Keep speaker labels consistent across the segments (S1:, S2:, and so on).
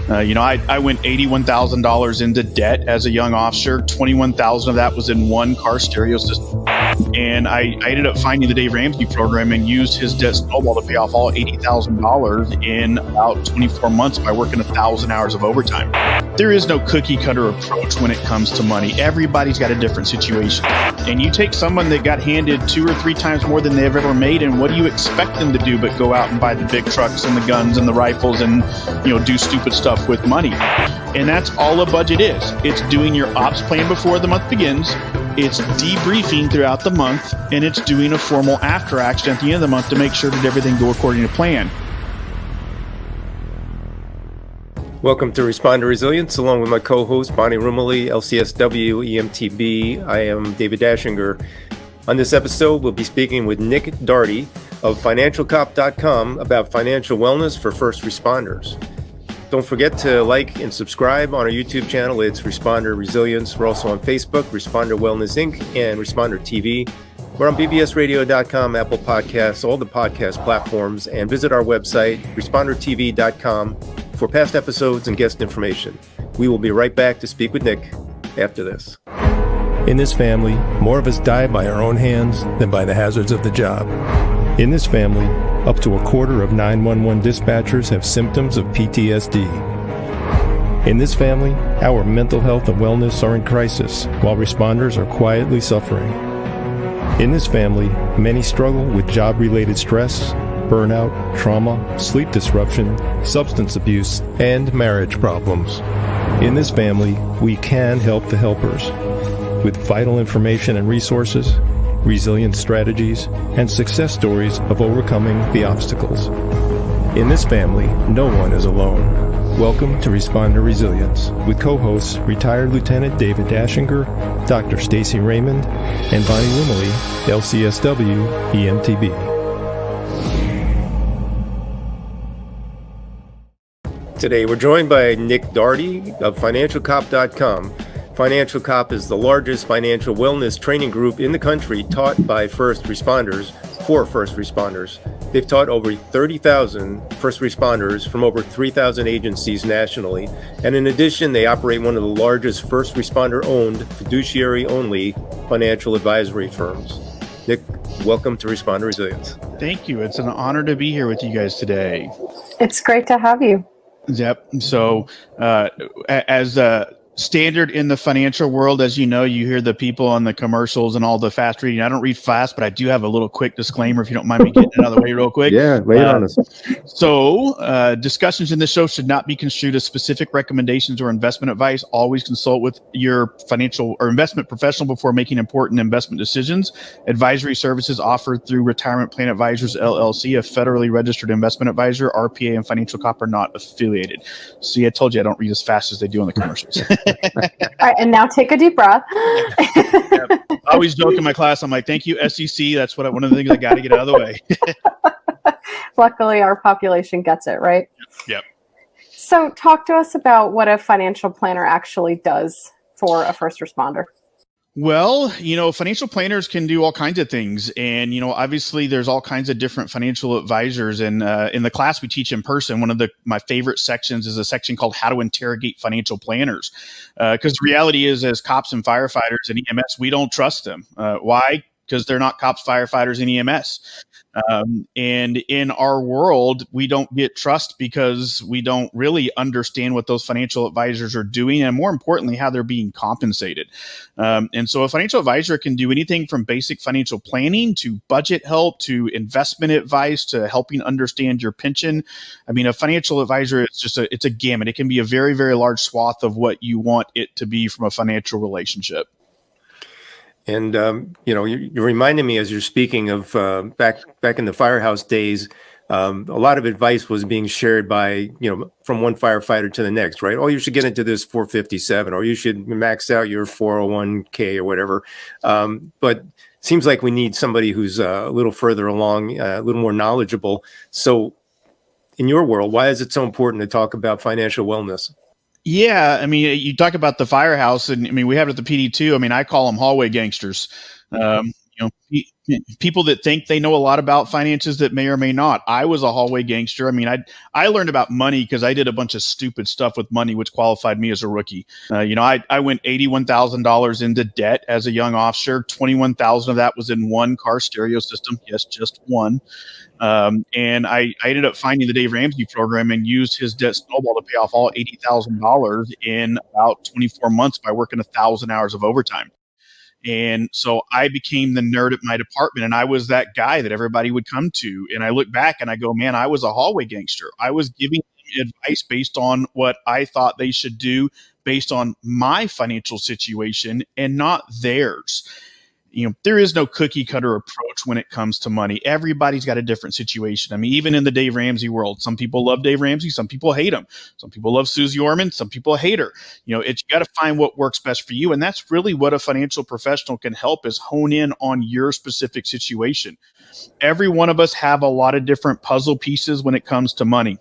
S1: I went $81,000 into debt as a young officer. 21,000 of that was in one car stereo system. And I ended up finding the Dave Ramsey program and used his debt snowball to pay off all $80,000 in about 24 months by working 1,000 hours of overtime. There is no cookie cutter approach when it comes to money. Everybody's got a different situation. And you take someone that got handed 2 or 3 times more than they've ever made, and what do you expect them to do but go out and buy the big trucks and the guns and the rifles and do stupid stuff with money? And that's all a budget is. It's doing your ops plan before the month begins. It's debriefing throughout the month, and it's doing a formal after action at the end of the month to make sure that everything go according to plan.
S2: Welcome to Responder Resilience, along with my co-host Bonnie Rumley, LCSW, EMTB. I am David Dashinger. On this episode, we'll be speaking with Nick Daugherty of FinancialCop.com about financial wellness for first responders. Don't forget to like and subscribe on our YouTube channel. It's Responder Resilience. We're also on Facebook, Responder Wellness Inc., and Responder TV. We're on bbsradio.com, Apple Podcasts, all the podcast platforms, and visit our website, respondertv.com, for past episodes and guest information. We will be right back to speak with Nick after this.
S3: In this family, more of us die by our own hands than by the hazards of the job. In this family, up to a quarter of 911 dispatchers have symptoms of PTSD. In this family, our mental health and wellness are in crisis, while responders are quietly suffering. In this family, many struggle with job-related stress, burnout, trauma, sleep disruption, substance abuse, and marriage problems. In this family, we can help the helpers with vital information and resources, resilient strategies, and success stories of overcoming the obstacles. In this family, no one is alone. Welcome to Responder Resilience with co-hosts retired Lieutenant David Dashinger, Dr. Stacy Raymond, and Bonnie Rumley, LCSW, EMTB.
S2: Today, we're joined by Nick Daugherty of FinancialCop.com. FinancialCop is the largest financial wellness training group in the country taught by first responders for first responders. They've taught over 30,000 first responders from over 3,000 agencies nationally. And in addition, they operate one of the largest first responder-owned, fiduciary-only financial advisory firms. Nick, welcome to Responder Resilience.
S1: Thank you. It's an honor to be here with you guys today.
S4: It's great to have you.
S1: Yep. So as standard in the financial world, as you know, you hear the people on the commercials and all the fast reading. I don't read fast, but I do have a little quick disclaimer if you don't mind me getting another way real quick.
S2: Yeah, lay it on us.
S1: So discussions in this show should not be construed as specific recommendations or investment advice. Always consult with your financial or investment professional before making important investment decisions. Advisory services offered through Retirement Plan Advisors, LLC, a federally registered investment advisor. RPA and Financial Cop are not affiliated. See, I told you I don't read as fast as they do on the commercials.
S4: All right, and now take a deep breath.
S1: Yeah. I always joke in my class, I'm like, thank you, SEC. That's one of the things I got to get out of the way.
S4: Luckily, our population gets it, right?
S1: Yep.
S4: So talk to us about what a financial planner actually does for a first responder.
S1: Well, financial planners can do all kinds of things. And, obviously there's all kinds of different financial advisors. And in the class we teach in person, one of my favorite sections is a section called How to Interrogate Financial Planners. Because the reality is, as cops and firefighters and EMS, we don't trust them. Why? Because they're not cops, firefighters, and EMS. And in our world, we don't get trust because we don't really understand what those financial advisors are doing, and more importantly, how they're being compensated. And so a financial advisor can do anything from basic financial planning to budget help to investment advice to helping understand your pension. I mean, a financial advisor, it's a gamut. It can be a very, very large swath of what you want it to be from a financial relationship.
S2: And, you're reminding me as you're speaking of back in the firehouse days, a lot of advice was being shared by, from one firefighter to the next, right? Oh, you should get into this 457, or you should max out your 401k or whatever. But it seems like we need somebody who's a little further along, a little more knowledgeable. So in your world, why is it so important to talk about financial wellness?
S1: Yeah, I mean, you talk about the firehouse, and I mean, we have it at the PD too. I mean, I call them hallway gangsters. People that think they know a lot about finances that may or may not. I was a hallway gangster. I mean, I learned about money because I did a bunch of stupid stuff with money, which qualified me as a rookie. I went $81,000 into debt as a young officer. 21,000 of that was in one car stereo system. Yes, just one. And I ended up finding the Dave Ramsey program and used his debt snowball to pay off all $80,000 in about 24 months by working 1,000 hours of overtime. And so I became the nerd at my department, and I was that guy that everybody would come to. And I look back and I go, man, I was a hallway gangster. I was giving them advice based on what I thought they should do based on my financial situation and not theirs. There is no cookie cutter approach when it comes to money. Everybody's got a different situation. I mean, even in the Dave Ramsey world, some people love Dave Ramsey, some people hate him. Some people love Susie Orman, some people hate her. You got to find what works best for you. And that's really what a financial professional can help, is hone in on your specific situation. Every one of us have a lot of different puzzle pieces when it comes to money.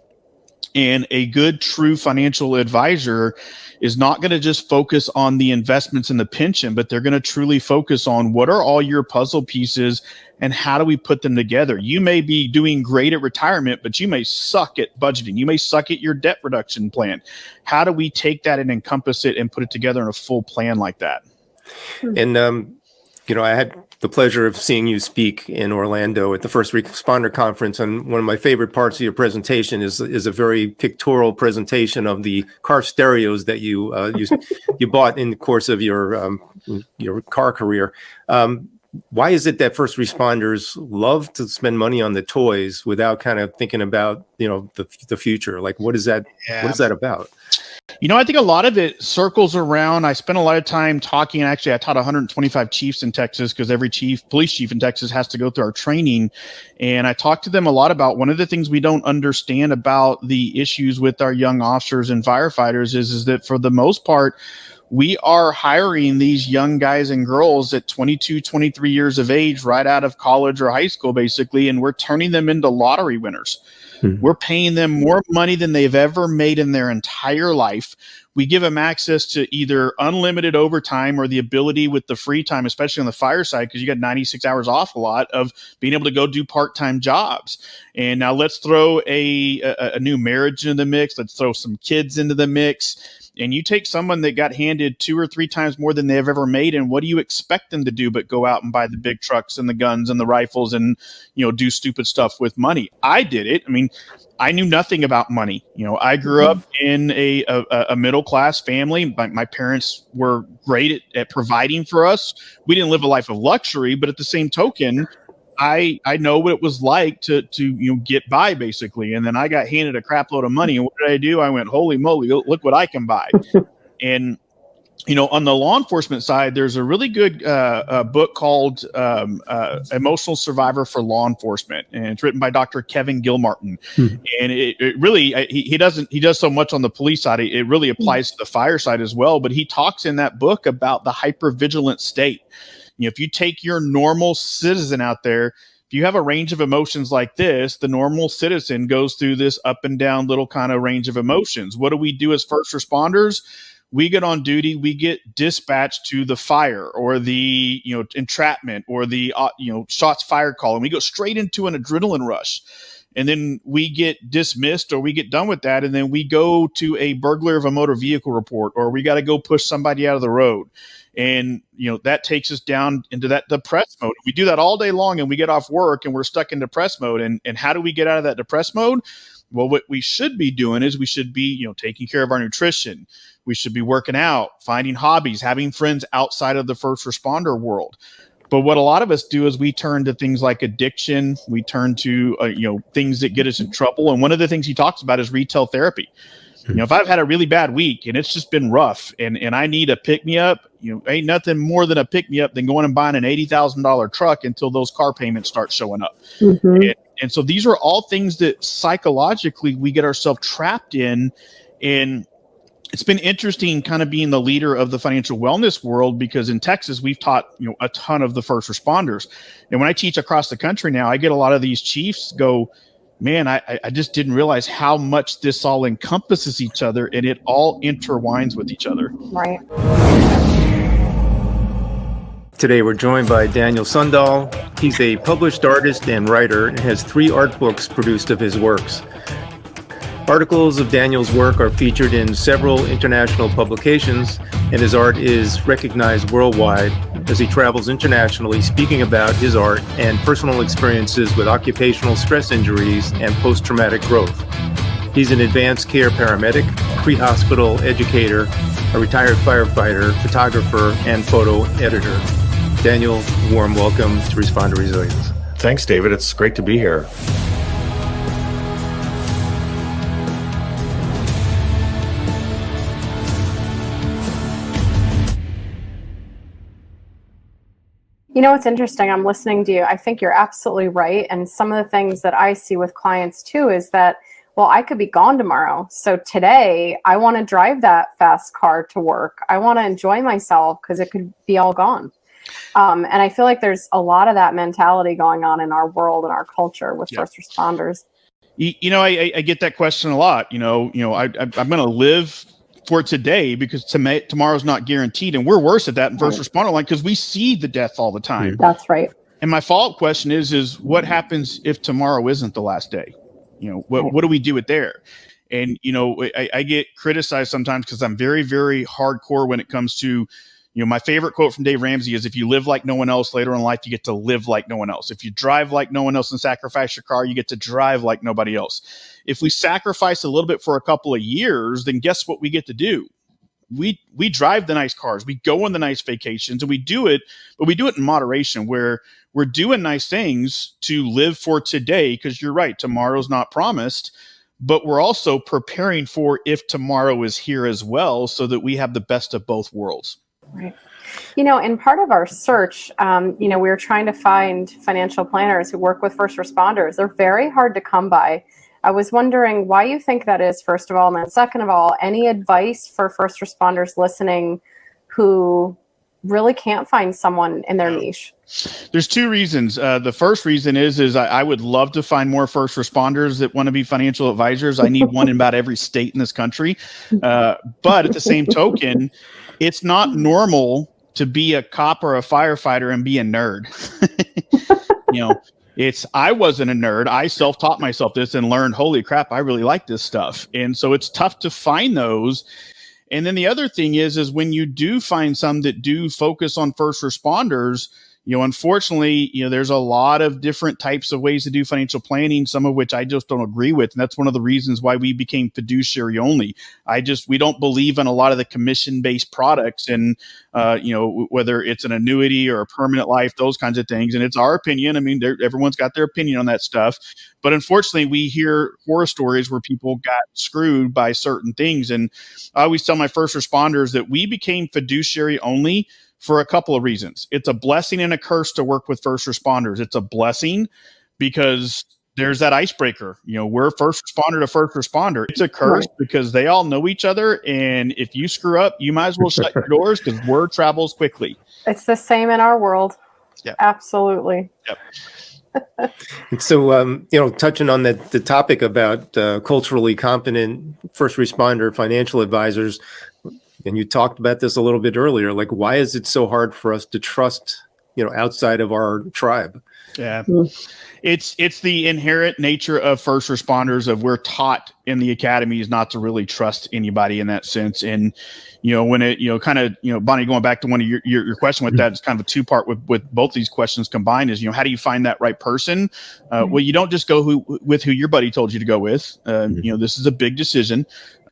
S1: And a good, true financial advisor is not going to just focus on the investments and the pension, but they're going to truly focus on what are all your puzzle pieces and how do we put them together. You may be doing great at retirement, but you may suck at budgeting. You may suck at your debt reduction plan. How do we take that and encompass it and put it together in a full plan like that?
S2: And, I had the pleasure of seeing you speak in Orlando at the First Responder Conference. And one of my favorite parts of your presentation is a very pictorial presentation of the car stereos that you bought in the course of your car career. Why is it that first responders love to spend money on the toys without kind of thinking about, the future? Like, what is that? Yeah. What is that about?
S1: I think a lot of it circles around. I spent a lot of time talking. Actually, I taught 125 chiefs in Texas because every police chief in Texas has to go through our training. And I talked to them a lot about one of the things we don't understand about the issues with our young officers and firefighters is that for the most part, we are hiring these young guys and girls at 22, 23 years of age, right out of college or high school, basically, and we're turning them into lottery winners. We're paying them more money than they've ever made in their entire life. We give them access to either unlimited overtime or the ability with the free time, especially on the fire side, because you got 96 hours off a lot, of being able to go do part-time jobs. And now let's throw a new marriage into the mix. Let's throw some kids into the mix. And you take someone that got handed 2 or 3 times more than they've ever made, and what do you expect them to do but go out and buy the big trucks and the guns and the rifles and, do stupid stuff with money? I did it. I mean, I knew nothing about money. I grew up in a middle-class family. My parents were great at providing for us. We didn't live a life of luxury, but at the same token, I know what it was like to get by, basically. And then I got handed a crap load of money. And what did I do? I went, holy moly, look what I can buy. And, on the law enforcement side, there's a really good book called Emotional Survivor for Law Enforcement. And it's written by Dr. Kevin Gilmartin. And it really, he does so much on the police side. It really applies to the fire side as well. But he talks in that book about the hypervigilant state. If you take your normal citizen out there, if you have a range of emotions like this, the normal citizen goes through this up and down little kind of range of emotions. What do we do as first responders? We get on duty, we get dispatched to the fire or the, entrapment or the, shots fired call, and we go straight into an adrenaline rush. And then we get dismissed or we get done with that. And then we go to a burglar of a motor vehicle report, or we got to go push somebody out of the road. And, that takes us down into that depressed mode. We do that all day long and we get off work and we're stuck in depressed mode. And how do we get out of that depressed mode? Well, what we should be doing is we should be, taking care of our nutrition. We should be working out, finding hobbies, having friends outside of the first responder world. But what a lot of us do is we turn to things like addiction. We turn to, things that get us in trouble. And one of the things he talks about is retail therapy. If I've had a really bad week and it's just been rough and I need a pick-me-up, ain't nothing more than a pick-me-up than going and buying an $80,000 truck until those car payments start showing up. And so these are all things that psychologically we get ourselves trapped in. And it's been interesting kind of being the leader of the financial wellness world, because in Texas, we've taught, a ton of the first responders. And when I teach across the country now, I get a lot of these chiefs go, man, I just didn't realize how much this all encompasses each other and it all intertwines with each other.
S4: Right.
S2: Today we're joined by Daniel Sundahl. He's a published artist and writer and has 3 art books produced of his works. Articles of Daniel's work are featured in several international publications, and his art is recognized worldwide as he travels internationally speaking about his art and personal experiences with occupational stress injuries and post-traumatic growth. He's an advanced care paramedic, pre-hospital educator, a retired firefighter, photographer, and photo editor. Daniel, warm welcome to Respond to Resilience.
S5: Thanks, David. It's great to be here.
S4: You know, what's interesting, I'm listening to you. I think you're absolutely right. And some of the things that I see with clients too is that, well, I could be gone tomorrow. So today I want to drive that fast car to work. I want to enjoy myself because it could be all gone. And I feel like there's a lot of that mentality going on in our world and our culture with first responders.
S1: You know, I get that question a lot. I'm going to live for today because tomorrow's not guaranteed. And we're worse at that in first responder line because we see the death all the time.
S4: That's right.
S1: And my follow-up question is what happens if tomorrow isn't the last day? What do we do it there? And, I get criticized sometimes because I'm very, very hardcore when it comes to, my favorite quote from Dave Ramsey is if you live like no one else later in life, you get to live like no one else. If you drive like no one else and sacrifice your car, you get to drive like nobody else. If we sacrifice a little bit for a couple of years, then guess what we get to do? We drive the nice cars, we go on the nice vacations, and we do it, but we do it in moderation where we're doing nice things to live for today. Because you're right, tomorrow's not promised, but we're also preparing for if tomorrow is here as well, so that we have the best of both worlds.
S4: Right. In part of our search, we were trying to find financial planners who work with first responders. They're very hard to come by. I was wondering why you think that is, first of all, and then second of all, any advice for first responders listening who really can't find someone in their niche?
S1: There's 2 reasons. The first reason is I would love to find more first responders that want to be financial advisors. I need one in about every state in this country. But at the same token, it's not normal to be a cop or a firefighter and be a nerd. I wasn't a nerd. I self-taught myself this and learned, holy crap, I really like this stuff. And so it's tough to find those. And then the other thing is when you do find some that do focus on first responders, unfortunately, there's a lot of different types of ways to do financial planning, some of which I just don't agree with. And that's one of the reasons why we became fiduciary only. We don't believe in a lot of the commission-based products and, whether it's an annuity or a permanent life, those kinds of things. And it's our opinion. I mean, everyone's got their opinion on that stuff. But unfortunately, we hear horror stories where people got screwed by certain things. And I always tell my first responders that we became fiduciary only for a couple of reasons. It's a blessing and a curse to work with first responders. It's a blessing because there's that icebreaker. We're first responder to first responder. It's a curse because they all know each other. And if you screw up, you might as well shut your doors because word travels quickly.
S4: It's the same in our world.
S1: Yeah,
S4: absolutely.
S1: Yep.
S2: And so, touching on the topic about culturally competent first responder financial advisors, and you talked about this a little bit earlier, like why is it so hard for us to trust, outside of our tribe?
S1: Yeah. It's the inherent nature of first responders of we're taught in the academies not to really trust anybody in that sense. And, when it, Bonnie, going back to one of your question with that, it's kind of a 2-part with both these questions combined is, how do you find that right person? Well, you don't just go with who your buddy told you to go with. This is a big decision.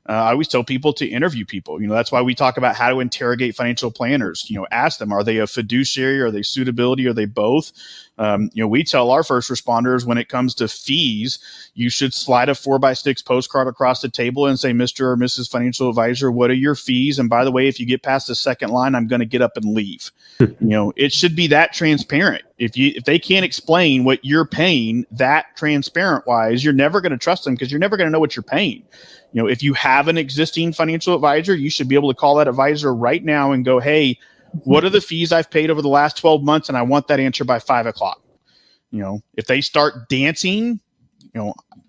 S1: I always tell people to interview people. That's why we talk about how to interrogate financial planners. Ask them, are they a fiduciary? Are they suitability? Are they both? We tell our first responders when it comes to fees, you should slide a 4x6 postcard across the table and say, Mr. or Mrs. Financial Advisor, what are your fees? And by the way, if you get past the second line, I'm going to get up and leave. It should be that transparent. If they can't explain what you're paying that transparent wise, you're never going to trust them because you're never going to know what you're paying. If you have an existing financial advisor, you should be able to call that advisor right now and go, hey, what are the fees I've paid over the last 12 months? And I want that answer by 5:00. If they start dancing,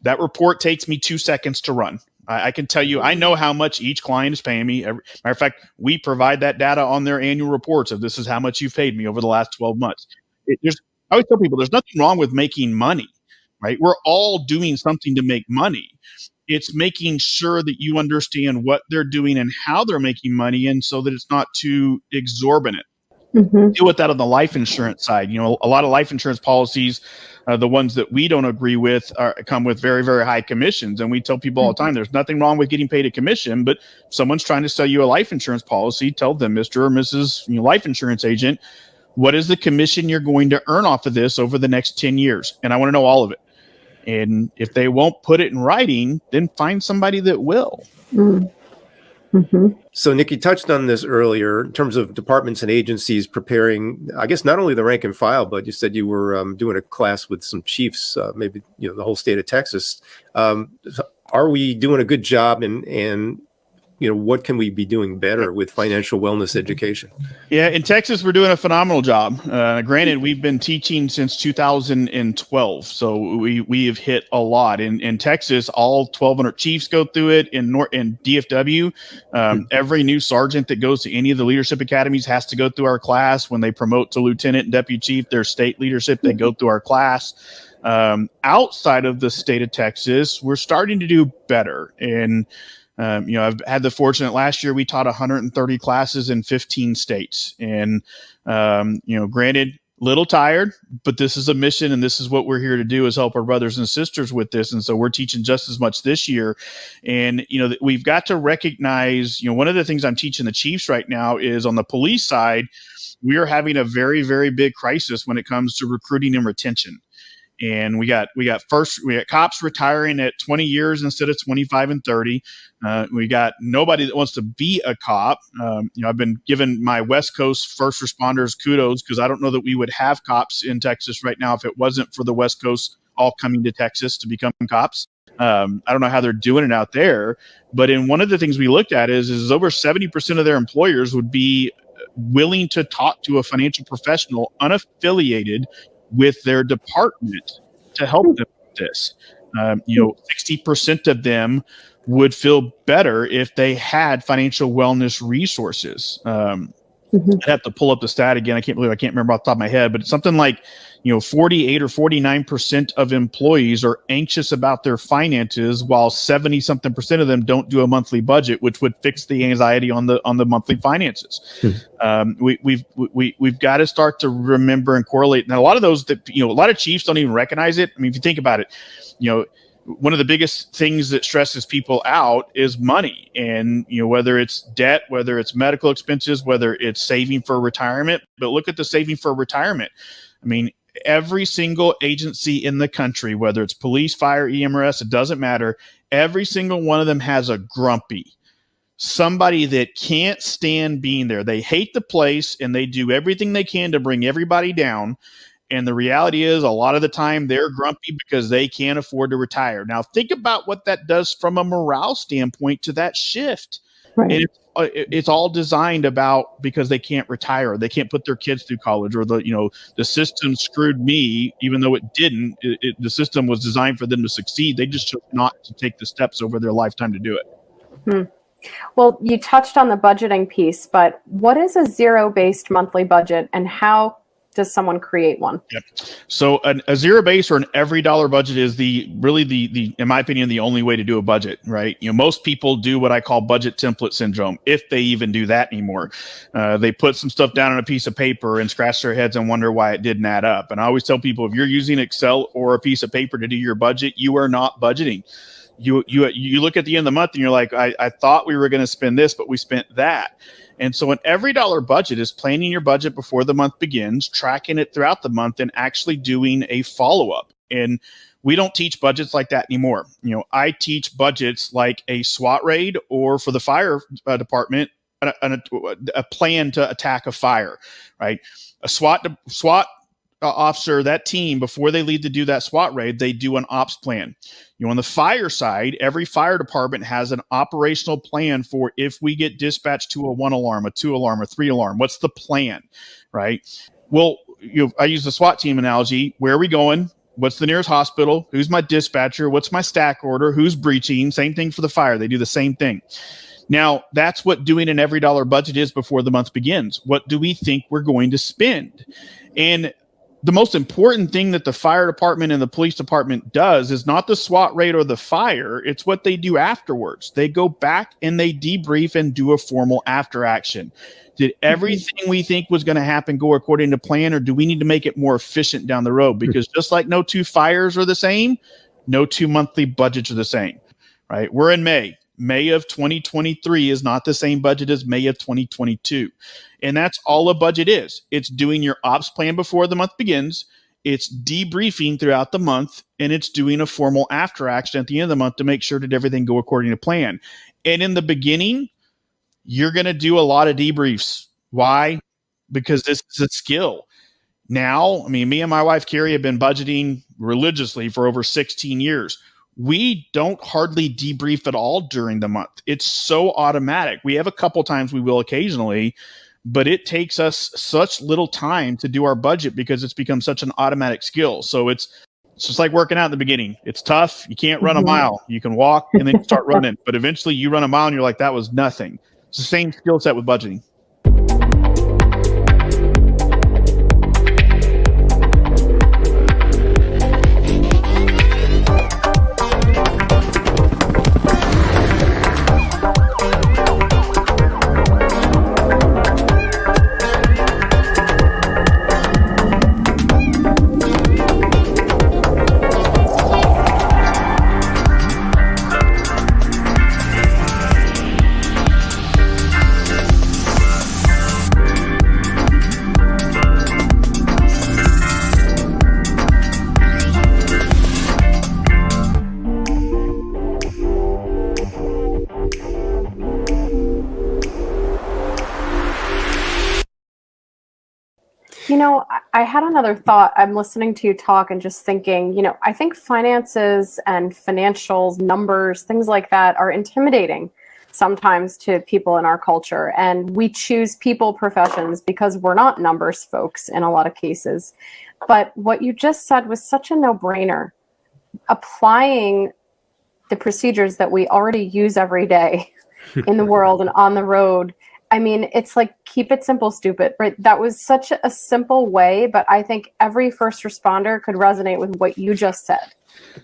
S1: that report takes me 2 seconds to run. I can tell you, I know how much each client is paying me. Matter of fact, we provide that data on their annual reports of this is how much you've paid me over the last 12 months. I always tell people there's nothing wrong with making money, right? We're all doing something to make money. It's making sure that you understand what they're doing and how they're making money, and so that it's not too exorbitant. Deal with that on the life insurance side. A lot of life insurance policies, the ones that we don't agree with, come with very, very high commissions. And we tell people all the time, there's nothing wrong with getting paid a commission, but if someone's trying to sell you a life insurance policy, tell them, Mr. or Mrs. Life insurance agent, what is the commission you're going to earn off of this over the next 10 years? And I want to know all of it. And if they won't put it in writing, then find somebody that will.
S2: So, Nick, you touched on this earlier in terms of departments and agencies preparing, I guess, not only the rank and file, but you said you were doing a class with some chiefs, maybe the whole state of Texas. Are we doing a good job, and what can we be doing better with financial wellness education?
S1: Yeah, in Texas, we're doing a phenomenal job. Granted, we've been teaching since 2012, so we have hit a lot. In Texas, all 1,200 chiefs go through it. In DFW, every new sergeant that goes to any of the leadership academies has to go through our class. When they promote to lieutenant and deputy chief, their state leadership, they go through our class. Outside of the state of Texas, we're starting to do better. And I've had the fortunate last year we taught 130 classes in 15 states, and granted, little tired, but this is a mission, and this is what we're here to do, is help our brothers and sisters with this. And so we're teaching just as much this year. And we've got to recognize, one of the things I'm teaching the chiefs right now is on the police side, we are having a very, very big crisis when it comes to recruiting and retention. And we got cops retiring at 20 years instead of 25 and 30. We got nobody that wants to be a cop. I've been giving my West Coast first responders kudos, because I don't know that we would have cops in Texas right now if it wasn't for the West Coast all coming to Texas to become cops. I don't know how they're doing it out there, but in one of the things we looked at is over 70% of their employers would be willing to talk to a financial professional unaffiliated with their department to help them with this. 60% of them would feel better if they had financial wellness resources. I'd have to pull up the stat again. I can't remember off the top of my head, but it's something like, 48 or 49% of employees are anxious about their finances, while 70 something percent of them don't do a monthly budget, which would fix the anxiety on the monthly finances. We've got to start to remember and correlate. Now, a lot of those that, a lot of chiefs don't even recognize it. I mean, if you think about it, one of the biggest things that stresses people out is money. And, whether it's debt, whether it's medical expenses, whether it's saving for retirement, but look at the saving for retirement. I mean, every single agency in the country, whether it's police, fire, EMS, it doesn't matter. Every single one of them has a grumpy, somebody that can't stand being there. They hate the place and they do everything they can to bring everybody down. And the reality is, a lot of the time they're grumpy because they can't afford to retire. Now, think about what that does from a morale standpoint to that shift. Right. And it's all designed because they can't retire. They can't put their kids through college, or the system screwed me, even though it didn't. The system was designed for them to succeed. They just chose not to take the steps over their lifetime to do it.
S4: Well, you touched on the budgeting piece, but what is a zero-based monthly budget, and how does someone create one?
S1: Yep. So a zero base or an every dollar budget is really the in my opinion, the only way to do a budget, right? Most people do what I call budget template syndrome, if they even do that anymore. They put some stuff down on a piece of paper and scratch their heads and wonder why it didn't add up. And I always tell people, if you're using Excel or a piece of paper to do your budget, you are not budgeting. You look at the end of the month and you're like, I thought we were going to spend this, but we spent that. And so an every dollar budget is planning your budget before the month begins, tracking it throughout the month, and actually doing a follow-up. And we don't teach budgets like that anymore. I teach budgets like a SWAT raid, or for the fire department, a plan to attack a fire, right? A SWAT officer, that team, before they leave to do that SWAT raid, they do an ops plan. On the fire side, every fire department has an operational plan for if we get dispatched to a 1 alarm, a 2 alarm, a 3 alarm. What's the plan, right? Well, I use the SWAT team analogy. Where are we going? What's the nearest hospital? Who's my dispatcher? What's my stack order? Who's breaching? Same thing for the fire. They do the same thing. Now, that's what doing an every dollar budget is before the month begins. What do we think we're going to spend? And the most important thing that the fire department and the police department does is not the SWAT raid or the fire. It's what they do afterwards. They go back and they debrief and do a formal after action. Did everything we think was going to happen go according to plan, or do we need to make it more efficient down the road? Because just like no two fires are the same, no two monthly budgets are the same, right? We're in May. May of 2023 is not the same budget as May of 2022. And that's all a budget is. It's doing your ops plan before the month begins. It's debriefing throughout the month, and it's doing a formal after action at the end of the month to make sure that everything go according to plan. And in the beginning, you're going to do a lot of debriefs. Why? Because this is a skill. Now, I mean, me and my wife, Carrie, have been budgeting religiously for over 16 years. We don't hardly debrief at all during the month. It's so automatic. We have a couple times we will occasionally, but it takes us such little time to do our budget because it's become such an automatic skill. So it's just like working out in the beginning. It's tough. You can't run a mile. You can walk and then start running, but eventually you run a mile and you're like, that was nothing. It's the same skill set with budgeting.
S4: You know, I had another thought. I'm listening to you talk and just thinking, you know, I think finances and financials, numbers, things like that are intimidating sometimes to people in our culture. And we choose people professions because we're not numbers folks in a lot of cases. But what you just said was such a no-brainer. Applying the procedures that we already use every day in the world and on the road. I mean, it's like, keep it simple, stupid, right? That was such a simple way, but I think every first responder could resonate with what you just said.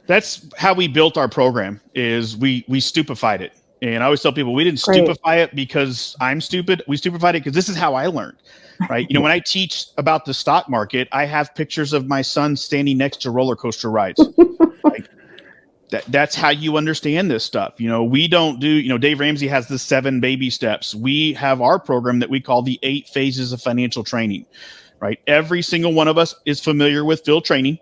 S1: That's how we built our program, is we stupefied it. And I always tell people, we didn't stupefy it because I'm stupid. We stupefied it because this is how I learned, right? You know, when I teach about the stock market, I have pictures of my son standing next to roller coaster rides. Like, that's how you understand this stuff. You know, we don't do, you know, Dave Ramsey has the 7 baby steps. We have our program that we call the 8 phases of financial training, right? Every single one of us is familiar with field training.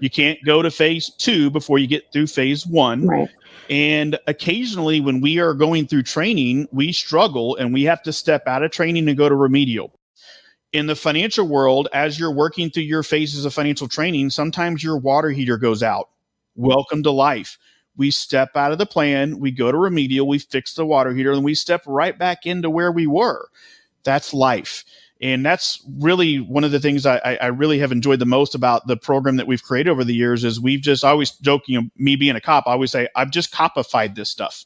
S1: You can't go to phase 2 before you get through phase 1.
S4: Right.
S1: And occasionally when we are going through training, we struggle and we have to step out of training and go to remedial. In the financial world, as you're working through your phases of financial training, sometimes your water heater goes out. Welcome to life. We step out of the plan, we go to remedial, we fix the water heater, and we step right back into where we were. That's life. And that's really one of the things I really have enjoyed the most about the program that we've created over the years is we've just always joke, you know, me being a cop, I always say, I've just copified this stuff.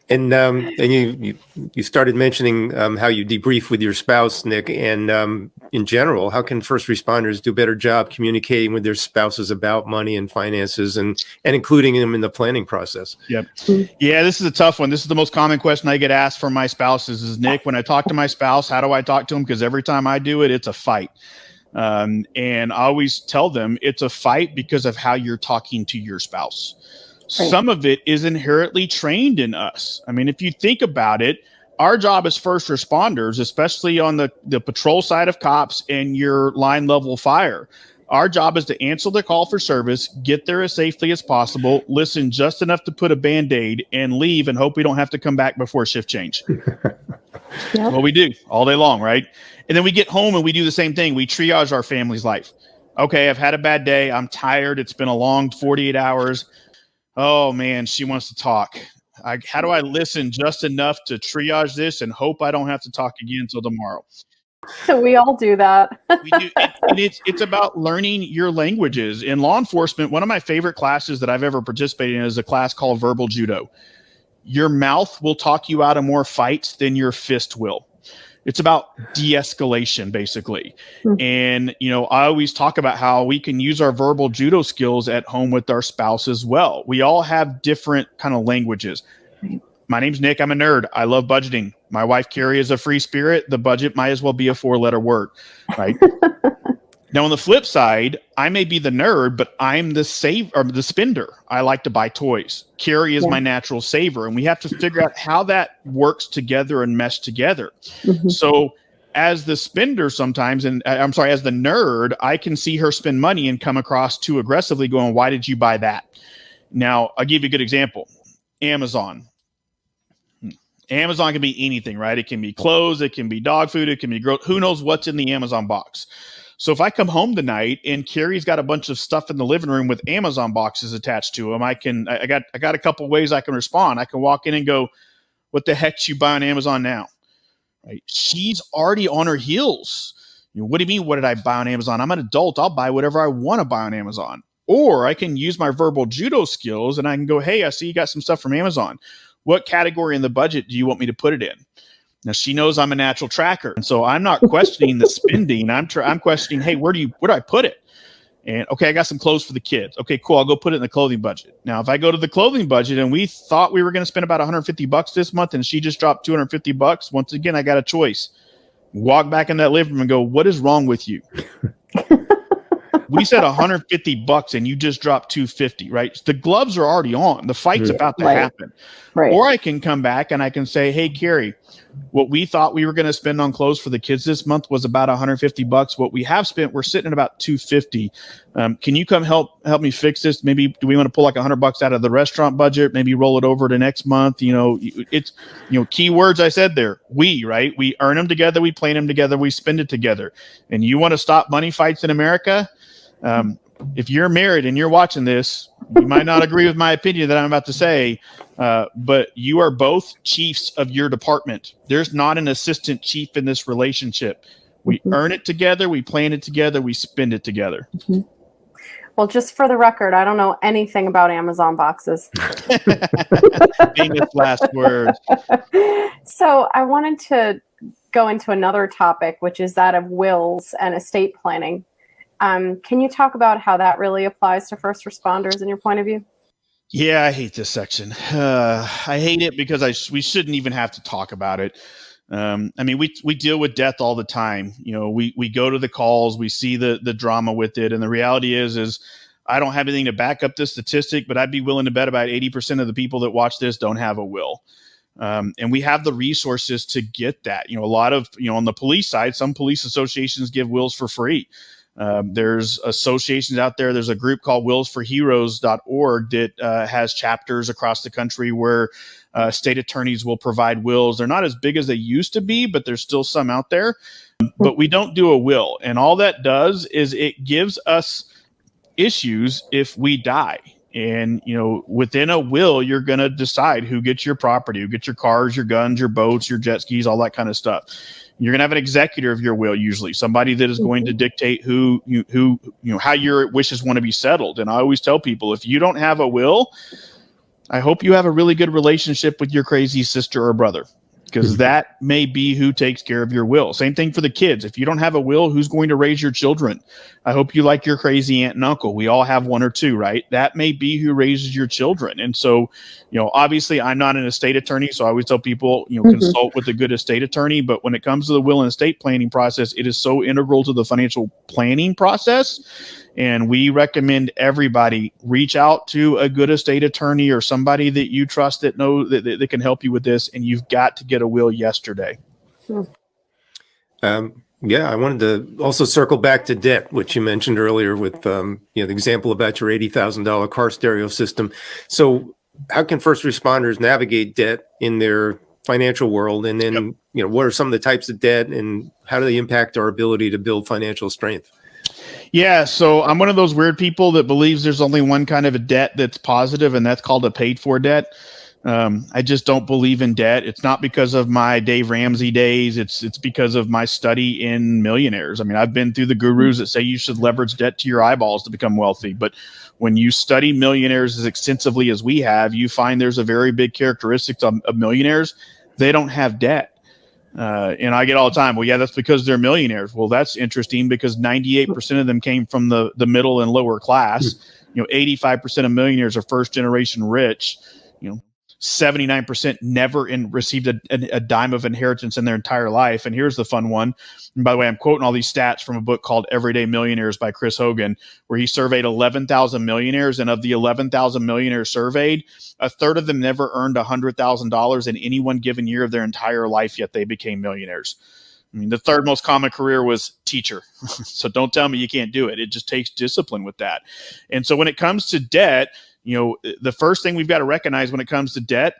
S2: And you started mentioning how you debrief with your spouse, Nick, and in general, how can first responders do a better job communicating with their spouses about money and finances and including them in the planning process?
S1: Yep. Yeah, this is a tough one. This is the most common question I get asked from my spouses is, Nick, when I talk to my spouse, how do I talk to them? Because every time I do it, it's a fight. And I always tell them it's a fight because of how you're talking to your spouse. Right. Some of it is inherently trained in us. I mean, if you think about it, our job as first responders, especially on the patrol side of cops and your line level fire, our job is to answer the call for service, get there as safely as possible, listen just enough to put a Band-Aid, and leave and hope we don't have to come back before shift change. Yep. What we do all day long, right? And then we get home and we do the same thing. We triage our family's life. Okay, I've had a bad day. I'm tired. It's been a long 48 hours. Oh, man, she wants to talk. How do I listen just enough to triage this and hope I don't have to talk again until tomorrow?
S4: We all do that.
S1: We do, and it's about learning your languages. In law enforcement, one of my favorite classes that I've ever participated in is a class called verbal judo. Your mouth will talk you out of more fights than your fist will. It's about de-escalation, basically. And, I always talk about how we can use our verbal judo skills at home with our spouse as well. We all have different kind of languages. My name's Nick. I'm a nerd. I love budgeting. My wife, Carrie, is a free spirit. The budget might as well be a 4-letter word, right? Now, on the flip side, I may be the nerd, but I'm the spender. I like to buy toys. Carrie is my natural saver, and we have to figure out how that works together and mesh together. So as the spender sometimes, as the nerd, I can see her spend money and come across too aggressively going, why did you buy that? Now, I'll give you a good example. Amazon. Amazon can be anything, right? It can be clothes, it can be dog food, it can be who knows what's in the Amazon box. So if I come home tonight and Carrie's got a bunch of stuff in the living room with Amazon boxes attached to them, I got a couple ways I can respond. I can walk in and go, what the heck you buy on Amazon now? Right? She's already on her heels. What do you mean, what did I buy on Amazon? I'm an adult. I'll buy whatever I want to buy on Amazon. Or I can use my verbal judo skills and I can go, hey, I see you got some stuff from Amazon. What category in the budget do you want me to put it in? Now, she knows I'm a natural tracker. And so I'm not questioning the spending. I'm questioning, hey, where do I put it? And okay, I got some clothes for the kids. Okay, cool. I'll go put it in the clothing budget. Now, if I go to the clothing budget and we thought we were going to spend about $150 this month and she just dropped $250, once again, I got a choice. Walk back in that living room and go, what is wrong with you? We said $150 and you just dropped $250, right? The gloves are already on. The fight's about to happen.
S4: Right.
S1: Or I can come back and I can say, hey, Carrie, what we thought we were going to spend on clothes for the kids this month was about $150. What we have spent, we're sitting at about $250. Can you come help me fix this? Maybe do we want to pull like $100 out of the restaurant budget? Maybe roll it over to next month. It's key words I said there. Right? We earn them together. We plan them together. We spend it together. And you want to stop money fights in America? If you're married and you're watching this, you might not agree with my opinion that I'm about to say, but you are both chiefs of your department. There's not an assistant chief in this relationship. We earn it together, we plan it together, we spend it together.
S4: Well, just for the record, I don't know anything about Amazon boxes.
S1: Famous last words.
S4: So I wanted to go into another topic, which is that of wills and estate planning. Can you talk about how that really applies to first responders in your point of view?
S1: Yeah, I hate this section. I hate it because we shouldn't even have to talk about it. We deal with death all the time. We go to the calls, we see the drama with it. And the reality is I don't have anything to back up this statistic, but I'd be willing to bet about 80% of the people that watch this don't have a will. And we have the resources to get that. A lot of, on the police side, some police associations give wills for free. There's associations out there. There's a group called willsforheroes.org that has chapters across the country where state attorneys will provide wills. They're not as big as they used to be, but there's still some out there. But we don't do a will. And all that does is it gives us issues if we die. And, within a will, you're going to decide who gets your property, who gets your cars, your guns, your boats, your jet skis, all that kind of stuff. You're going to have an executor of your will, usually somebody that is going to dictate how your wishes want to be settled. And I always tell people, if you don't have a will, I hope you have a really good relationship with your crazy sister or brother, because that may be who takes care of your will. Same thing for the kids. If you don't have a will, who's going to raise your children? I hope you like your crazy aunt and uncle. We all have one or two, right? That may be who raises your children. And so, obviously I'm not an estate attorney, so I always tell people, consult with a good estate attorney. But when it comes to the will and estate planning process, it is so integral to the financial planning process. And we recommend everybody reach out to a good estate attorney or somebody that you trust that know that can help you with this. And you've got to get a will yesterday.
S2: I wanted to also circle back to debt, which you mentioned earlier with the example about your $80,000 car stereo system. So how can first responders navigate debt in their financial world? And then, what are some of the types of debt and how do they impact our ability to build financial strength?
S1: Yeah, so I'm one of those weird people that believes there's only one kind of a debt that's positive, and that's called a paid for debt. I just don't believe in debt. It's not because of my Dave Ramsey days. It's because of my study in millionaires. I mean, I've been through the gurus that say you should leverage debt to your eyeballs to become wealthy. But when you study millionaires as extensively as we have, you find there's a very big characteristic of millionaires. They don't have debt. And I get all the time, well, yeah, that's because they're millionaires. Well, that's interesting because 98% of them came from the middle and lower class. 85% of millionaires are first generation rich. 79% never received a dime of inheritance in their entire life. And here's the fun one. And by the way, I'm quoting all these stats from a book called Everyday Millionaires by Chris Hogan, where he surveyed 11,000 millionaires. And of the 11,000 millionaires surveyed, a third of them never earned $100,000 in any one given year of their entire life, yet they became millionaires. I mean, the third most common career was teacher. So don't tell me you can't do it. It just takes discipline with that. And so when it comes to debt, the first thing we've got to recognize when it comes to debt,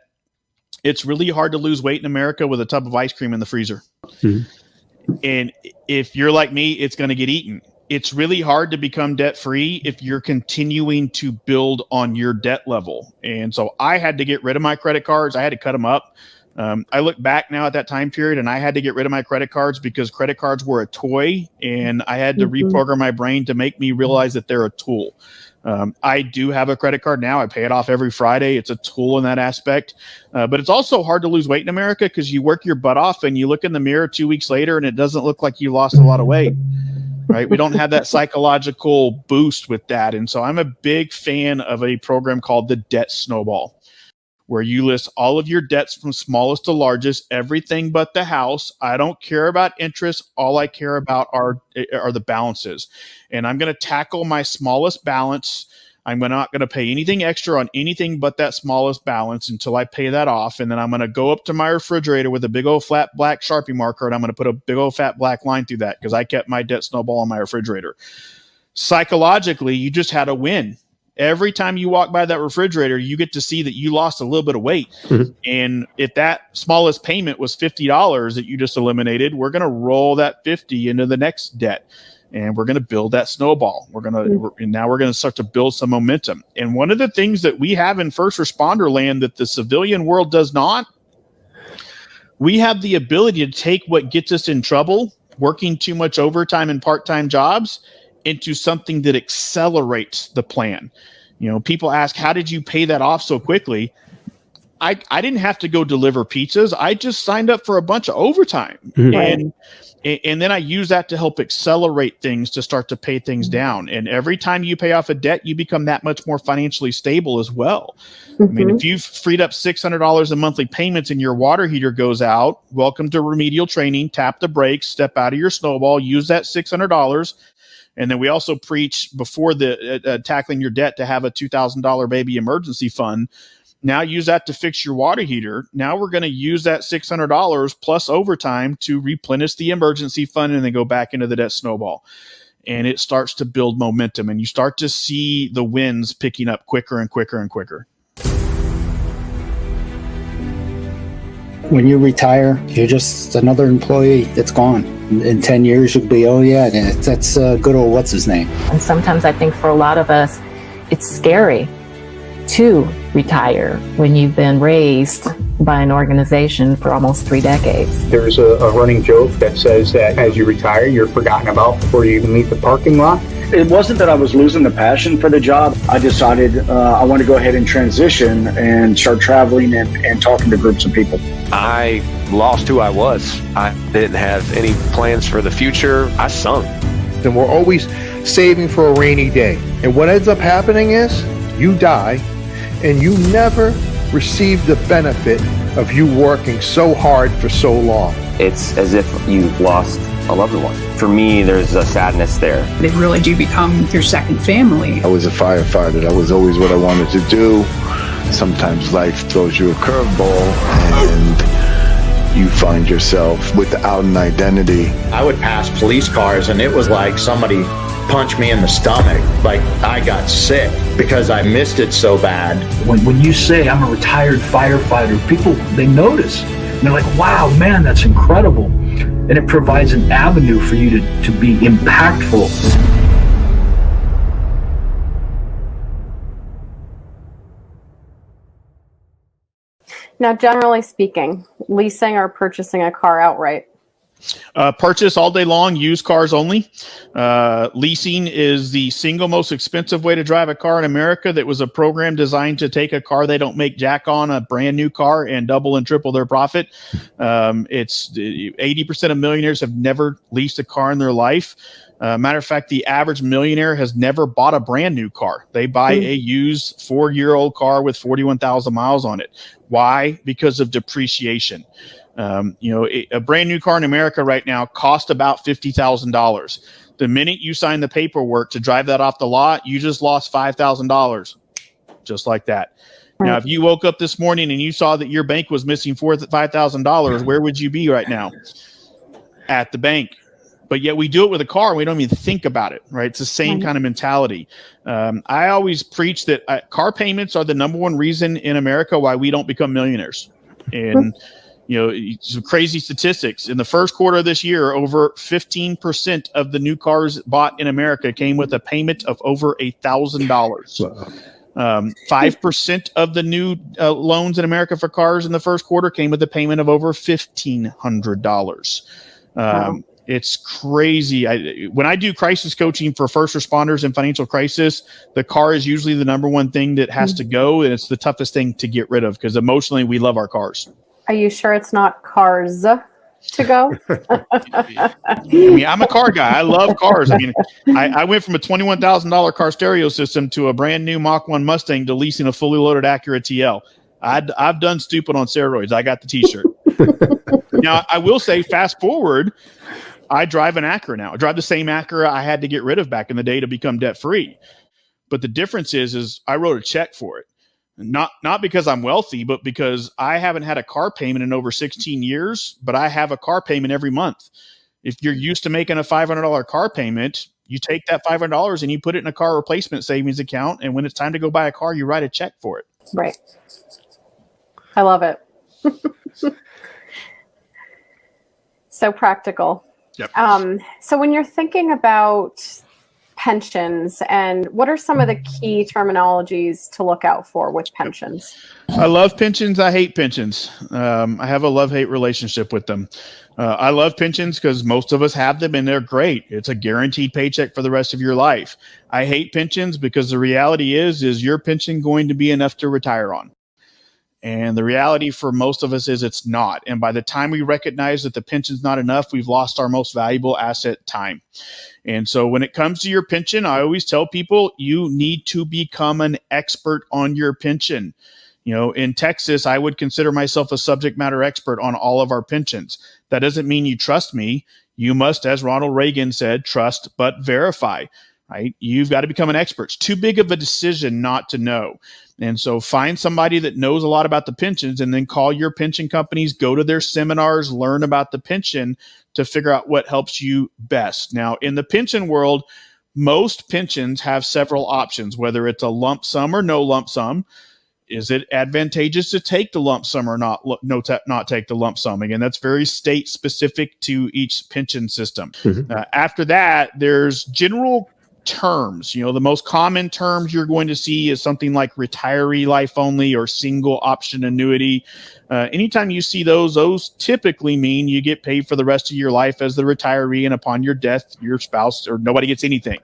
S1: it's really hard to lose weight in America with a tub of ice cream in the freezer. Mm-hmm. And if you're like me, it's going to get eaten. It's really hard to become debt free if you're continuing to build on your debt level. And so I had to get rid of my credit cards. I had to cut them up. I look back now at that time period and I had to get rid of my credit cards because credit cards were a toy and I had to reprogram my brain to make me realize that they're a tool. I do have a credit card now. I pay it off every Friday. It's a tool in that aspect. But it's also hard to lose weight in America because you work your butt off and you look in the mirror 2 weeks later and it doesn't look like you lost a lot of weight, right? We don't have that psychological boost with that. And so I'm a big fan of a program called the Debt Snowball, where you list all of your debts from smallest to largest, everything but the house. I don't care about interest. All I care about are the balances. And I'm going to tackle my smallest balance. I'm not going to pay anything extra on anything but that smallest balance until I pay that off. And then I'm going to go up to my refrigerator with a big old flat black Sharpie marker, and I'm going to put a big old fat black line through that because I kept my debt snowball on my refrigerator. Psychologically, you just had a win. Every time you walk by that refrigerator, you get to see that you lost a little bit of weight. Mm-hmm. And if that smallest payment was $50 that you just eliminated, we're going to roll that 50 into the next debt. And we're going to build that snowball. Now we're going to start to build some momentum. And one of the things that we have in first responder land that the civilian world does not, we have the ability to take what gets us in trouble, working too much overtime and part-time jobs, into something that accelerates the plan. People ask, how did you pay that off so quickly? I didn't have to go deliver pizzas. I just signed up for a bunch of overtime. Mm-hmm. And then I use that to help accelerate things to start to pay things down. And every time you pay off a debt, you become that much more financially stable as well. Mm-hmm. I mean, if you've freed up $600 in monthly payments and your water heater goes out, welcome to remedial training, tap the brakes, step out of your snowball, use that $600. And then we also preach before the tackling your debt to have a $2,000 baby emergency fund. Now use that to fix your water heater. Now we're going to use that $600 plus overtime to replenish the emergency fund and then go back into the debt snowball. And it starts to build momentum and you start to see the wins picking up quicker and quicker and quicker.
S6: When you retire, you're just another employee. It's gone. In 10 years, you'll be, oh yeah, that's good old what's his name.
S7: And sometimes I think for a lot of us, it's scary to retire when you've been raised by an organization for almost 3 decades.
S8: There's a running joke that says that as you retire, you're forgotten about before you even leave the parking lot.
S9: It wasn't that I was losing the passion for the job. I decided I want to go ahead and transition and start traveling and talking to groups of people.
S10: I lost who I was. I didn't have any plans for the future. I sunk.
S11: And we're always saving for a rainy day. And what ends up happening is you die and you never receive the benefit of you working so hard for so long.
S12: It's as if you've lost a loved one. For me, there's a sadness there.
S13: They really do become your second family.
S14: I was a firefighter. That was always what I wanted to do. Sometimes life throws you a curveball and you find yourself without an identity.
S15: I would pass police cars and it was like somebody punched me in the stomach. Like I got sick because I missed it so bad.
S16: When you say I'm a retired firefighter, people, they notice. And they're like, wow, man, that's incredible. And it provides an avenue for you to be impactful.
S4: Now, generally speaking, leasing or purchasing a car outright?
S1: Purchase all day long, used cars only. Leasing is the single most expensive way to drive a car in America. That was a program designed to take a car they don't make jack on, a brand new car, and double and triple their profit. It's 80% of millionaires have never leased a car in their life. Matter of fact, the average millionaire has never bought a brand new car. They buy a used 4-year-old car with 41,000 miles on it. Why? Because of depreciation. A brand new car in America right now costs about $50,000. The minute you sign the paperwork to drive that off the lot, you just lost $5,000, just like that. Right. Now, if you woke up this morning and you saw that your bank was missing $5,000, where would you be right now? At the bank. But yet we do it with a car and we don't even think about it, right? It's the same kind of mentality. I always preach that car payments are the number one reason in America why we don't become millionaires. And some crazy statistics. In the first quarter of this year, over 15% of the new cars bought in America came with a payment of over $1,000. 5% of the new loans in America for cars in the first quarter came with a payment of over $1,500. Wow. It's crazy. When I do crisis coaching for first responders in financial crisis, the car is usually the number one thing that has to go, and it's the toughest thing to get rid of because emotionally we love our cars.
S4: Are you sure it's not cars to go?
S1: I mean, I'm a car guy. I love cars. I mean, I went from a $21,000 car stereo system to a brand new Mach 1 Mustang to leasing a fully loaded Acura TL. I've done stupid on steroids. I got the T-shirt. Now, I will say, fast forward, I drive an Acura now. I drive the same Acura I had to get rid of back in the day to become debt-free. But the difference is I wrote a check for it. Not because I'm wealthy, but because I haven't had a car payment in over 16 years, but I have a car payment every month. If you're used to making a $500 car payment, you take that $500 and you put it in a car replacement savings account. And when it's time to go buy a car, you write a check for it.
S4: Right. I love it. So practical.
S1: Yep.
S4: So when you're thinking about pensions, and what are some of the key terminologies to look out for with pensions?
S1: I love pensions. I hate pensions. I have a love-hate relationship with them. I love pensions because most of us have them and they're great. It's a guaranteed paycheck for the rest of your life. I hate pensions because the reality is your pension going to be enough to retire on? And the reality for most of us is it's not. And by the time we recognize that the pension's not enough, we've lost our most valuable asset, time. And so when it comes to your pension, I always tell people you need to become an expert on your pension. In Texas, I would consider myself a subject matter expert on all of our pensions. That doesn't mean you trust me. You must, as Ronald Reagan said, trust but verify. Right? You've got to become an expert. It's too big of a decision not to know. And so find somebody that knows a lot about the pensions and then call your pension companies, go to their seminars, learn about the pension to figure out what helps you best. Now, in the pension world, most pensions have several options, whether it's a lump sum or no lump sum. Is it advantageous to take the lump sum or not take the lump sum? Again, that's very state specific to each pension system. Mm-hmm. After that, there's general terms. The most common terms you're going to see is something like retiree life only or single option annuity. Anytime you see those typically mean you get paid for the rest of your life as the retiree, and upon your death, your spouse or nobody gets anything.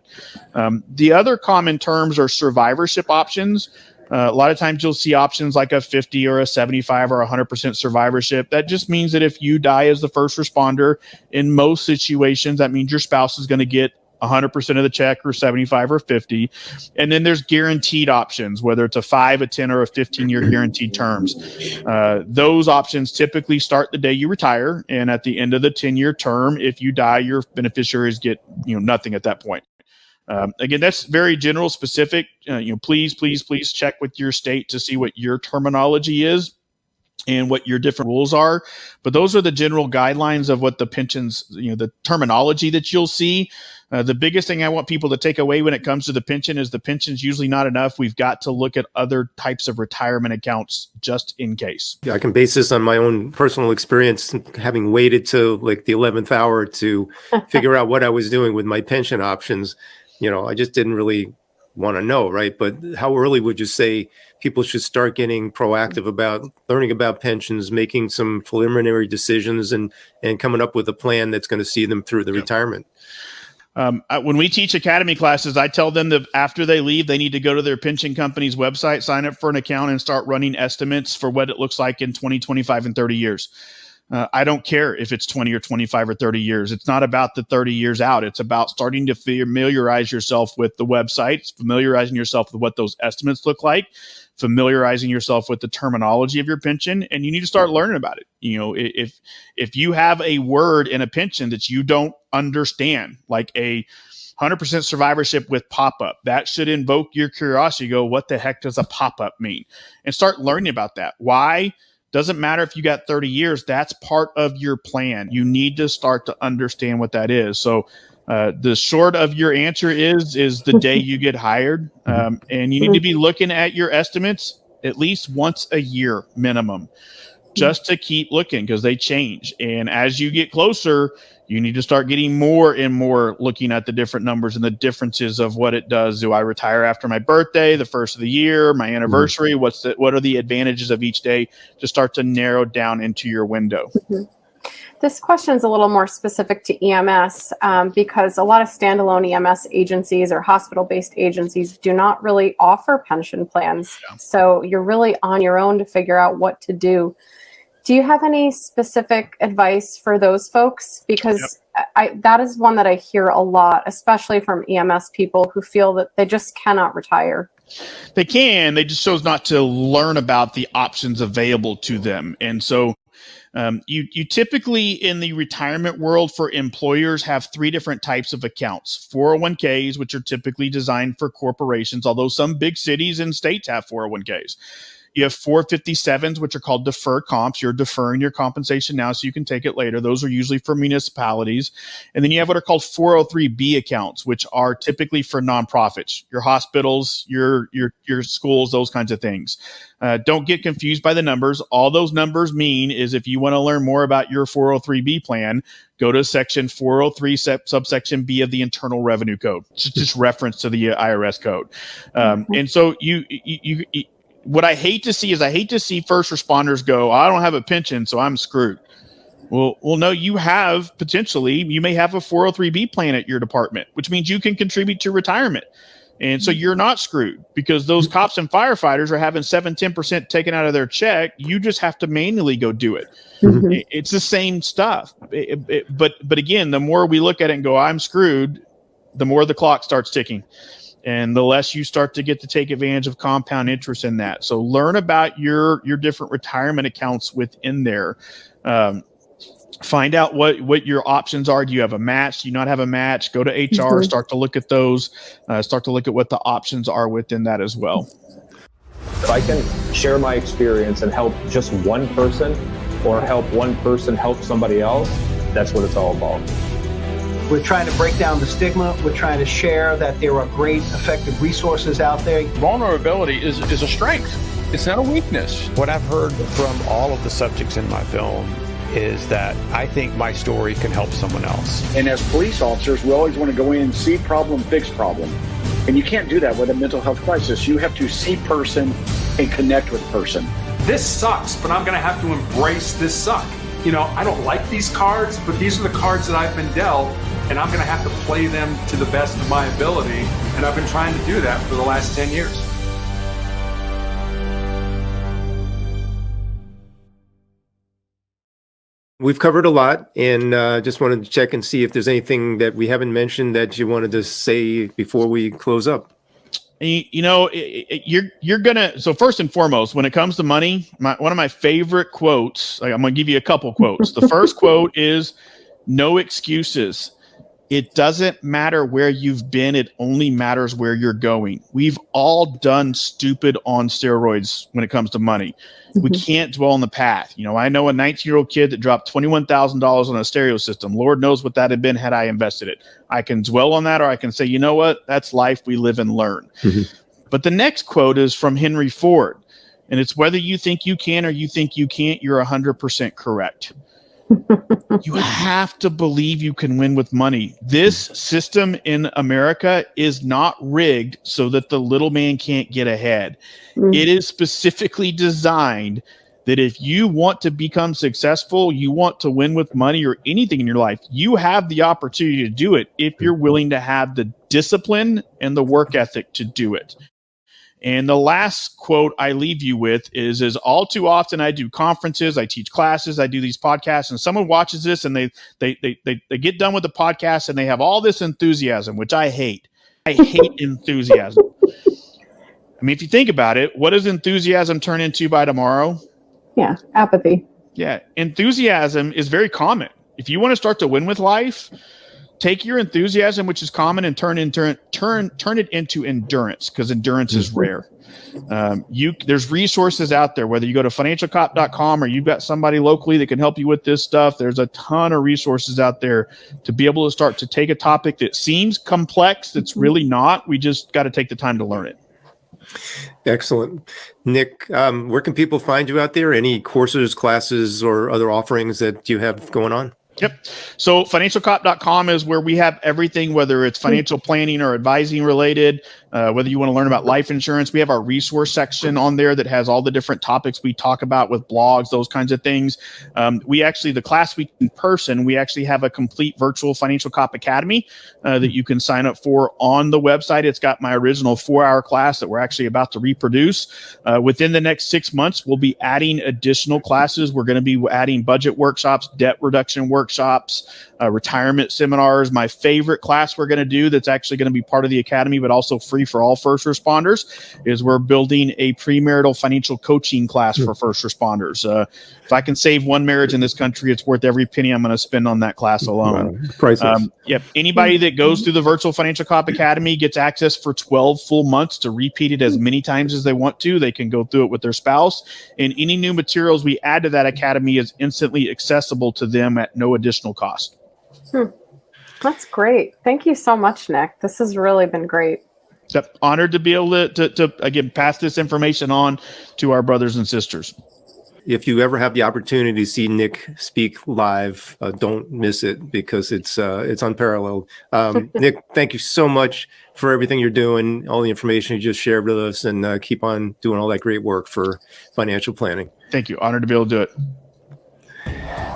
S1: The other common terms are survivorship options. A lot of times you'll see options like a 50 or a 75 or 100% survivorship. That just means that if you die as the first responder, in most situations, that means your spouse is going to get 100% of the check, or 75 or 50. And then there's guaranteed options, whether it's a 5, a 10, or a 15-year guaranteed terms. Those options typically start the day you retire. And at the end of the 10-year term, if you die, your beneficiaries get nothing at that point. Again, that's very general specific. Please check with your state to see what your terminology is and what your different rules are. But those are the general guidelines of what the pensions, the terminology that you'll see. The biggest thing I want people to take away when it comes to the pension is the pension's usually not enough. We've got to look at other types of retirement accounts just in case.
S2: Yeah, I can base this on my own personal experience, having waited to like the 11th hour to figure out what I was doing with my pension options. I just didn't really want to know, right? But how early would you say people should start getting proactive about learning about pensions, making some preliminary decisions, and coming up with a plan that's going to see them through the retirement?
S1: When we teach academy classes, I tell them that after they leave, they need to go to their pension company's website, sign up for an account, and start running estimates for what it looks like in 20, 25, and 30 years. I don't care if it's 20 or 25 or 30 years. It's not about the 30 years out. It's about starting to familiarize yourself with the websites, familiarizing yourself with what those estimates look like, familiarizing yourself with the terminology of your pension, and you need to start learning about it. You know, if you have a word in a pension that you don't understand, like a 100% survivorship with pop-up, that should invoke your curiosity. Go, what the heck does a pop-up mean? And start learning about that. Why? Doesn't matter if you got 30 years, that's part of your plan. You need to start to understand what that is. So the short of your answer is the day you get hired. And you need to be looking at your estimates at least once a year minimum, just to keep looking, because they change. And as you get closer, you need to start getting more and more looking at the different numbers and the differences of what it does. Do I retire after my birthday, the first of the year, my anniversary? What are the advantages of each day, to start to narrow down into your window?
S4: This question is a little more specific to EMS because a lot of standalone EMS agencies or hospital-based agencies do not really offer pension plans. Yeah. So you're really on your own to figure out what to do. Do you have any specific advice for those folks? Because that is one that I hear a lot, especially from EMS people who feel that they just cannot retire.
S1: They can, they just chose not to learn about the options available to them. And so you typically in the retirement world for employers have three different types of accounts. 401ks, which are typically designed for corporations, although some big cities and states have 401ks. You have 457s, which are called deferred comps. You're deferring your compensation now so you can take it later. Those are usually for municipalities. And then you have what are called 403B accounts, which are typically for nonprofits, your hospitals, your schools, those kinds of things. Don't get confused by the numbers. All those numbers mean is if you want to learn more about your 403B plan, go to section 403 subsection B of the Internal Revenue Code. It's just reference to the IRS code. And so what I hate to see first responders go, I don't have a pension, so I'm screwed. Well, no, you may have a 403B plan at your department, which means you can contribute to retirement. And so you're not screwed, because those cops and firefighters are having 10% taken out of their check. You just have to manually go do it. Mm-hmm. It's the same stuff. But again, the more we look at it and go, I'm screwed, the more the clock starts ticking. And the less you start to get to take advantage of compound interest in that. So learn about your different retirement accounts within there. Find out what your options are. Do you have a match? Do you not have a match? Go to HR, start to look at those, start to look at what the options are within that as well.
S17: If I can share my experience and help just one person, or help one person help somebody else, that's what it's all about.
S18: We're trying to break down the stigma. We're trying to share that there are great, effective resources out there.
S19: Vulnerability is a strength. It's not a weakness.
S20: What I've heard from all of the subjects in my film is that I think my story can help someone else.
S9: And as police officers, we always want to go in, see problem, fix problem. And you can't do that with a mental health crisis. You have to see person and connect with person.
S19: This sucks, but I'm going to have to embrace this suck. You know, I don't like these cards, but these are the cards that I've been dealt, and I'm going to have to play them to the best of my ability. And I've been trying to do that for the last 10 years.
S2: We've covered a lot, and just wanted to check and see if there's anything that we haven't mentioned that you wanted to say before we close up.
S1: You know, you're gonna. So first and foremost, when it comes to money, one of my favorite quotes. I'm gonna give you a couple quotes. The first quote is, "No excuses. It doesn't matter where you've been. It only matters where you're going." We've all done stupid on steroids when it comes to money. We can't dwell on the path. You know, I know a 19-year-old kid that dropped $21,000 on a stereo system. Lord knows what that had been had I invested it. I can dwell on that, or I can say, you know what? That's life. We live and learn. But the next quote is from Henry Ford, and it's, whether you think you can or you think you can't, you're 100% correct. You have to believe you can win with money. This system in America is not rigged so that the little man can't get ahead. It is specifically designed that if you want to become successful, you want to win with money or anything in your life, you have the opportunity to do it if you're willing to have the discipline and the work ethic to do it. And the last quote I leave you with is all too often I do conferences, I teach classes, I do these podcasts, and someone watches this and they get done with the podcast and they have all this enthusiasm, which I hate. I hate enthusiasm. I mean, if you think about it, what does enthusiasm turn into by tomorrow?
S4: Yeah, apathy.
S1: Yeah, enthusiasm is very common. If you want to start to win with life, take your enthusiasm, which is common, and turn it into endurance, because endurance is rare. There's resources out there, whether you go to FinancialCop.com or you've got somebody locally that can help you with this stuff. There's a ton of resources out there to be able to start to take a topic that seems complex, that's really not. We just got to take the time to learn it.
S2: Excellent. Nick, where can people find you out there? Any courses, classes, or other offerings that you have going on?
S1: Yep. So FinancialCop.com is where we have everything, whether it's financial planning or advising related, whether you want to learn about life insurance. We have our resource section on there that has all the different topics we talk about with blogs, those kinds of things. The class week in person, we actually have a complete virtual Financial Cop Academy that you can sign up for on the website. It's got my original 4-hour class that we're actually about to reproduce. Within the next 6 months, we'll be adding additional classes. We're going to be adding budget workshops, debt reduction workshops, retirement seminars. My favorite class we're going to do that's actually going to be part of the academy, but also free for all first responders, is we're building a premarital financial coaching class for first responders. If I can save one marriage in this country, it's worth every penny I'm going to spend on that class alone.
S2: Priceless.
S1: Anybody that goes through the virtual Financial Cop Academy gets access for 12 full months to repeat it as many times as they want to. They can go through it with their spouse, and any new materials we add to that academy is instantly accessible to them at no additional cost.
S4: That's great. Thank you so much, Nick. This has really been great.
S1: Yep. Honored to be able to again pass this information on to our brothers and sisters.
S2: If you ever have the opportunity to see Nick speak live, don't miss it, because it's unparalleled. Nick, thank you so much for everything you're doing, all the information you just shared with us, and keep on doing all that great work for financial planning.
S1: Thank you. Honored to be able to do it.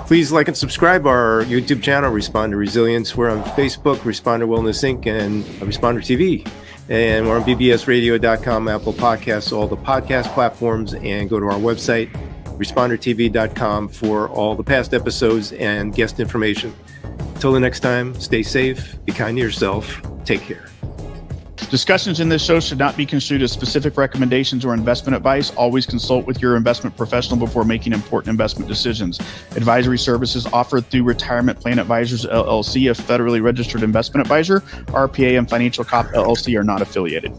S2: Please like and subscribe our YouTube channel, Responder Resilience. We're on Facebook, Responder Wellness Inc., and Responder TV. And we're on bbsradio.com, Apple Podcasts, all the podcast platforms, and go to our website, respondertv.com, for all the past episodes and guest information. Until the next time, stay safe, be kind to yourself, take care.
S1: Discussions in this show should not be construed as specific recommendations or investment advice. Always consult with your investment professional before making important investment decisions. Advisory services offered through Retirement Plan Advisors, LLC, a federally registered investment advisor. RPA and Financial Cop, LLC are not affiliated.